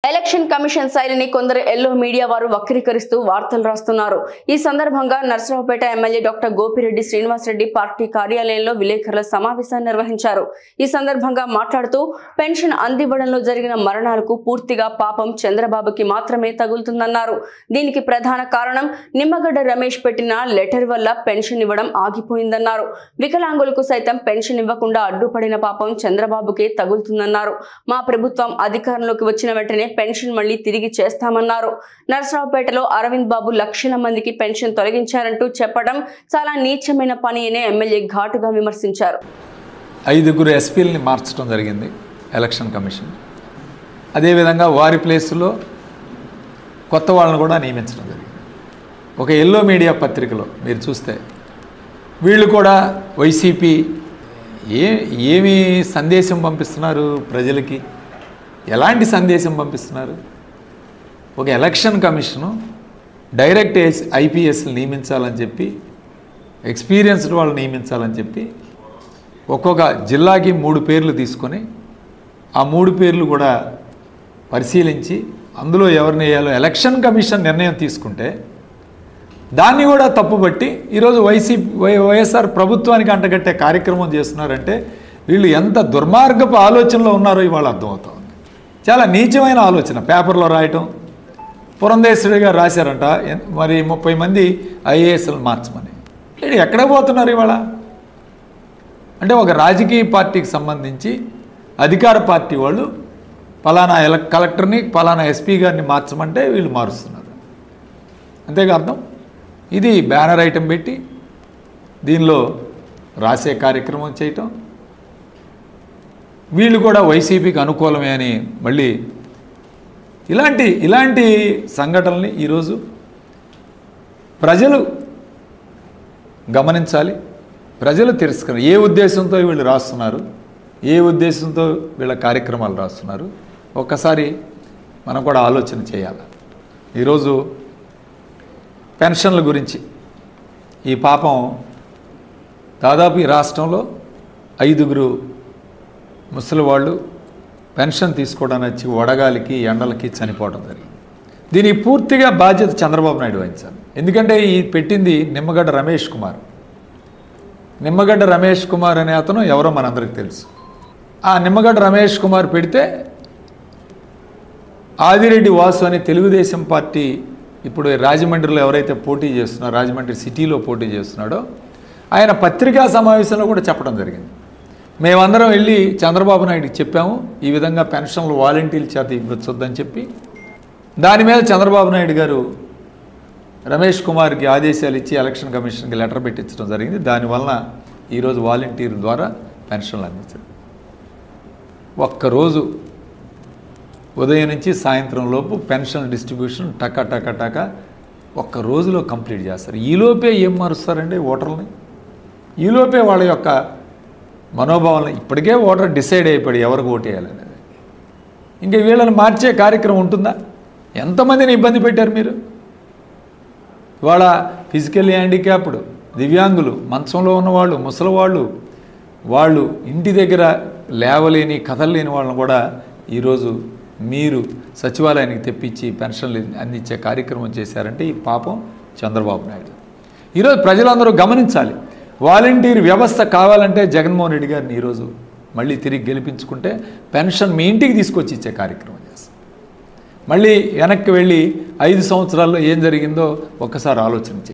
Election commission శైలిని కొందరు yellow media వారు వక్రీకరిస్తూ వార్తలు రాస్తున్నారు. ఈ సందర్భంగా Narasaraopet MLA doctor Gopireddy Srinivasa Reddy party కార్యాలయంలో విలేకరుల సమావేశాన్ని నిర్వహించారు. ఈ సందర్భంగా మాట్లాడుతూ పెన్షన్ అందివ్వడంలో జరిగిన మరణాలకు పూర్తిగా పాపం చంద్రబాబుకి మాత్రమే తగులుతుందన్నారు. దీనికి ప్రధాన కారణం నిమ్మగడ్డ రమేష్ పెట్టిన లెటర్ వల్ల పెన్షన్ ఇవ్వడం ఆగిపోయిందన్నారు. వికలాంగులకు సైతం పెన్షన్ ఇవ్వకుండా అడ్డుపడిన పాపం చంద్రబాబుకే తగులుతుందన్నారు. మా ప్రభుత్వం అధికారంలోకి వచ్చిన వెంటనే పెన్షన్ మళ్లీ తిరిగి చేస్తామన్నారు. నర్సరావుపేటలో అరవింద్ బాబు లక్షల మందికి పెన్షన్ తొలగించారంటూ చెప్పడం చాలా నీచమైన పని అని ఎమ్మెల్యే ఘాటుగా విమర్శించారు. 5 ఎస్పీలని మార్చడం జరిగింది ఎలక్షన్ కమిషన్. అదేవిధంగా వారి ప్లేస్లో కొత్త వాళ్ళని కూడా నియమించడం జరిగింది. ఒక ఎల్లో మీడియా పత్రికలో మీరు చూస్తే వీళ్ళు కూడా వైసీపీ ఏమి సందేశం పంపిస్తున్నారు ప్రజలకి, ఎలాంటి సందేశం పంపిస్తున్నారు? ఒక ఎలక్షన్ కమిషను డైరెక్ట్ ఐపీఎస్లు నియమించాలని చెప్పి, ఎక్స్పీరియన్స్డ్ వాళ్ళు నియమించాలని చెప్పి ఒక్కొక్క జిల్లాకి 3 పేర్లు తీసుకొని ఆ 3 పేర్లు కూడా పరిశీలించి అందులో ఎవరిని వేయాలో ఎలక్షన్ కమిషన్ నిర్ణయం తీసుకుంటే దాన్ని కూడా తప్పుబట్టి ఈరోజు వైఎస్ఆర్ ప్రభుత్వానికి అంటగట్టే కార్యక్రమం చేస్తున్నారంటే వీళ్ళు ఎంత దుర్మార్గపు ఆలోచనలో ఉన్నారో ఇవాళ అర్థమవుతుంది. చాలా నీచమైన ఆలోచన. పేపర్లో రాయటం, పురంధేశ్వరి గారు రాశారంట మరి 30 మంది ఐఏఎస్లను మార్చమని. ఎక్కడ పోతున్నారు ఇవాళ? అంటే ఒక రాజకీయ పార్టీకి సంబంధించి అధికార పార్టీ వాళ్ళు పలానా కలెక్టర్ని పలానా ఎస్పీ గారిని మార్చమంటే వీళ్ళు మారుస్తున్నారు. అంతేగా అర్థం? ఇది బ్యానర్ ఐటెం పెట్టి దీనిలో రాసే కార్యక్రమం చేయటం, వీళ్ళు కూడా వైసీపీకి అనుకూలమే అని మళ్ళీ ఇలాంటి సంఘటనల్ని ఈరోజు ప్రజలు గమనించాలి. ప్రజలు తిరస్కరణ ఏ ఉద్దేశంతో వీళ్ళు రాస్తున్నారు, ఏ ఉద్దేశంతో వీళ్ళ కార్యక్రమాలు రాస్తున్నారు ఒక్కసారి మనం కూడా ఆలోచన చేయాలి. ఈరోజు పెన్షన్ల గురించి ఈ పాపం దాదాపు ఈ రాష్ట్రంలో 5 ముసలి వాళ్ళు పెన్షన్ తీసుకోవడానికి వచ్చి వడగాలికి ఎండలకి చనిపోవడం జరిగింది. దీనికి పూర్తిగా బాధ్యత చంద్రబాబు నాయుడు వహించాలి. ఎందుకంటే ఈ పెట్టింది నిమ్మగడ్డ రమేష్ కుమార్. నిమ్మగడ్డ రమేష్ కుమార్ అనే అతను ఎవరో మనందరికీ తెలుసు. ఆ నిమ్మగడ్డ రమేష్ కుమార్ పెడితే ఆదిరెడ్డి వాసు అనే తెలుగుదేశం పార్టీ ఇప్పుడు రాజమండ్రిలో ఎవరైతే పోటీ చేస్తున్నారో, రాజమండ్రి సిటీలో పోటీ చేస్తున్నాడో ఆయన పత్రికా సమావేశంలో కూడా చెప్పడం జరిగింది. మేమందరం వెళ్ళి చంద్రబాబు నాయుడికి చెప్పాము ఈ విధంగా పెన్షన్లు వాలంటీర్ల చేత ఇవ్వచ్చొద్దని చెప్పి. దాని మీద చంద్రబాబు నాయుడు గారు రమేష్ కుమార్కి ఆదేశాలు ఇచ్చి ఎలక్షన్ కమిషన్కి లెటర్ పెట్టించడం జరిగింది. దానివల్ల ఈరోజు వాలంటీర్ ద్వారా పెన్షన్లు అందించారు. ఒక్కరోజు ఉదయం నుంచి సాయంత్రం లోపు పెన్షన్ డిస్ట్రిబ్యూషన్ టక ఒక్క రోజులో కంప్లీట్ చేస్తారు. ఈలోపే ఏం మారుస్తారండి ఓటర్లని? ఈలోపే వాళ్ళ యొక్క మనోభావాలను ఇప్పటికే ఓటర్ డిసైడ్ అయిపోయి ఎవరికి ఓటు వేయాలనేది. ఇంకా వీళ్ళని మార్చే కార్యక్రమం ఉంటుందా? ఎంతమందిని ఇబ్బంది పెట్టారు మీరు? ఇవాళ ఫిజికల్లీ హ్యాండిక్యాప్డ్, దివ్యాంగులు, మంచంలో ఉన్నవాళ్ళు, ముసలివాళ్ళు, వాళ్ళు ఇంటి దగ్గర లేవలేని కదలలేని వాళ్ళని కూడా ఈరోజు మీరు సచివాలయానికి తెప్పించి పెన్షన్లు అందించే కార్యక్రమం చేశారంటే ఈ పాపం చంద్రబాబు నాయుడు. ఈరోజు ప్రజలందరూ గమనించాలి. వాలంటీర్ వ్యవస్థ కావాలంటే జగన్మోహన్ రెడ్డి గారిని ఈరోజు మళ్ళీ తిరిగి గెలిపించుకుంటే పెన్షన్ మీ ఇంటికి తీసుకొచ్చి ఇచ్చే కార్యక్రమం చేస్తాం. మళ్ళీ వెనక్కి వెళ్ళి 5 సంవత్సరాల్లో ఏం జరిగిందో ఒక్కసారి ఆలోచన చేయండి.